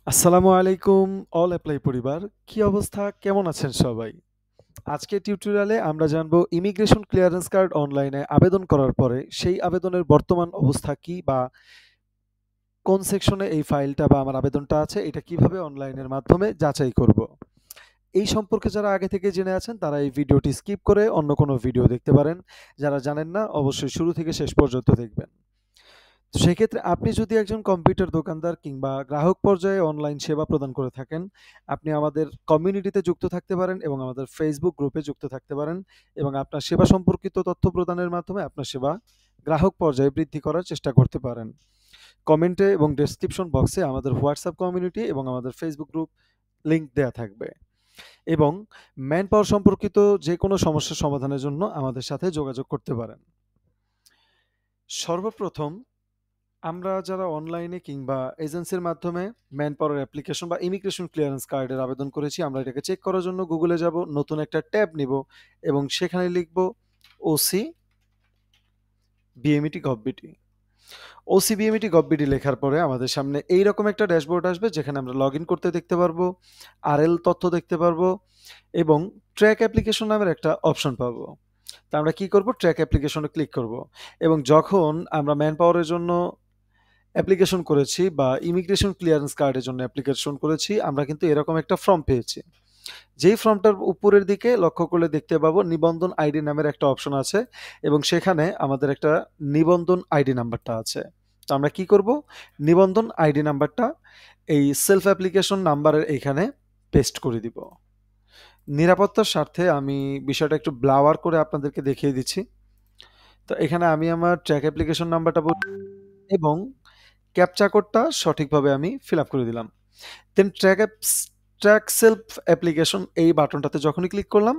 আসসালামু আলাইকুম all apply পরিবার। কি অবস্থা? কেমন আছেন সবাই? আজকের টিউটোরিয়ালে আমরা জানবো ইমিগ্রেশন ক্লিয়ারেন্স কার্ড অনলাইনে আবেদন করার পরে সেই আবেদনের বর্তমান অবস্থা কি বা কোন সেকশনে এই ফাইলটা বা আমার আবেদনটা আছে এটা কিভাবে অনলাইনের মাধ্যমে যাচাই করব। এই সম্পর্কে যারা আগে থেকে জেনে আছেন তারা এই ভিডিওটি স্কিপ করে অন্য কোনো ভিডিও দেখতে পারেন। যারা জানেন না অবশ্যই শুরু থেকে শেষ পর্যন্ত দেখবেন। তো সেক্ষেত্রে আপনি যদি একজন কম্পিউটার দোকানদার কিংবা গ্রাহক পর্যায়ে অনলাইন সেবা প্রদান করে থাকেন, আপনি আমাদের কমিউনিটিতে যুক্ত থাকতে পারেন এবং আমাদের ফেসবুক গ্রুপে যুক্ত থাকতে পারেন এবং আপনার সেবা সম্পর্কিত তথ্য প্রদানের মাধ্যমে আপনার সেবা গ্রাহক পর্যায়ে বৃদ্ধি করার চেষ্টা করতে পারেন। কমেন্টে এবং ডেসক্রিপশন বক্সে আমাদের হোয়াটসঅ্যাপ কমিউনিটি এবং আমাদের ফেসবুক গ্রুপ লিংক দেয়া থাকবে এবং ম্যান পাওয়ার সম্পর্কিত যে কোনো সমস্যার সমাধানের জন্য আমাদের সাথে যোগাযোগ করতে পারেন। সর্বপ্রথম আমরা যারা অনলাইনে কিংবা এজেন্সির মাধ্যমে ম্যান পাওয়ার অ্যাপ্লিকেশন বা ইমিগ্রেশন ক্লিয়ারেন্স কার্ডের আবেদন করেছি, আমরা এটাকে চেক করার জন্য গুগলে যাব, নতুন একটা ট্যাব নিব এবং সেখানে লিখব ওসি বিএমইটি গভবিটি। ওসি বিএমইটি গভবিটি লেখার পরে আমাদের সামনে এইরকম একটা ড্যাশবোর্ড আসবে যেখানে আমরা লগ ইন করতে দেখতে পারবো, আরএল তথ্য দেখতে পারবো এবং ট্র্যাক অ্যাপ্লিকেশন নামের একটা অপশন পাবো। তা আমরা কি করব? ট্র্যাক অ্যাপ্লিকেশনে ক্লিক করব এবং যখন আমরা ম্যান পাওয়ারের জন্য অ্যাপ্লিকেশন করেছি বা ইমিগ্রেশন ক্লিয়ারেন্স কার্ডের জন্য অ্যাপ্লিকেশন করেছি, আমরা কিন্তু এরকম একটা ফর্ম পেয়েছি। যেই ফর্মটার উপরের দিকে লক্ষ্য করলে দেখতে পাবো নিবন্ধন আইডি নামের একটা অপশন আছে এবং সেখানে আমাদের একটা নিবন্ধন আইডি নাম্বারটা আছে। তো আমরা কি করব? নিবন্ধন আইডি নাম্বারটা এই সেলফ অ্যাপ্লিকেশন নাম্বারের এইখানে পেস্ট করে দিব। নিরাপত্তার স্বার্থে আমি বিষয়টা একটু ব্লাওয়ার করে আপনাদেরকে দেখিয়ে দিচ্ছি। তো এখানে আমি আমার ট্র্যাক অ্যাপ্লিকেশন নাম্বারটা এবং ক্যাপচা কোডটা সঠিকভাবে আমি ফিল আপ করে দিলাম। দেন ট্র্যাক সেলফ অ্যাপ্লিকেশন এই বাটনটাতে যখনই ক্লিক করলাম,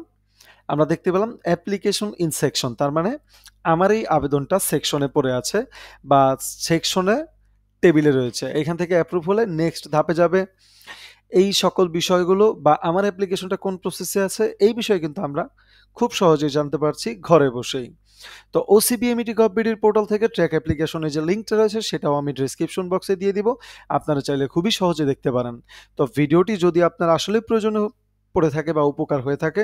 আমরা দেখতে পেলাম অ্যাপ্লিকেশন ইন সেকশন। তার মানে আমার এই আবেদনটা সেকশনে পড়ে আছে বা সেকশনে টেবিলে রয়েছে। এখান থেকে অ্যাপ্রুভ হলে নেক্সট ধাপে যাবে। এই সকল বিষয়গুলো বা আমার অ্যাপ্লিকেশনটা কোন প্রসেসে আছে এই বিষয়ে কিন্তু আমরা খুব সহজেই জানতে পারছি ঘরে বসেই। তো ওসিবিএমইটি গভবিডির পোর্টাল থেকে ট্র্যাক অ্যাপ্লিকেশনের যে লিঙ্কটা রয়েছে সেটাও আমি ডেসক্রিপশন বক্সে দিয়ে দিব। আপনারা চাইলে খুবই সহজে দেখতে পারেন। তো ভিডিওটি যদি আপনার আসলেই প্রয়োজনীয় পড়ে থাকে বা উপকার হয়ে থাকে,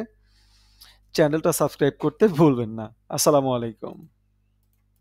চ্যানেলটা সাবস্ক্রাইব করতে ভুলবেন না। আসসালামু আলাইকুম।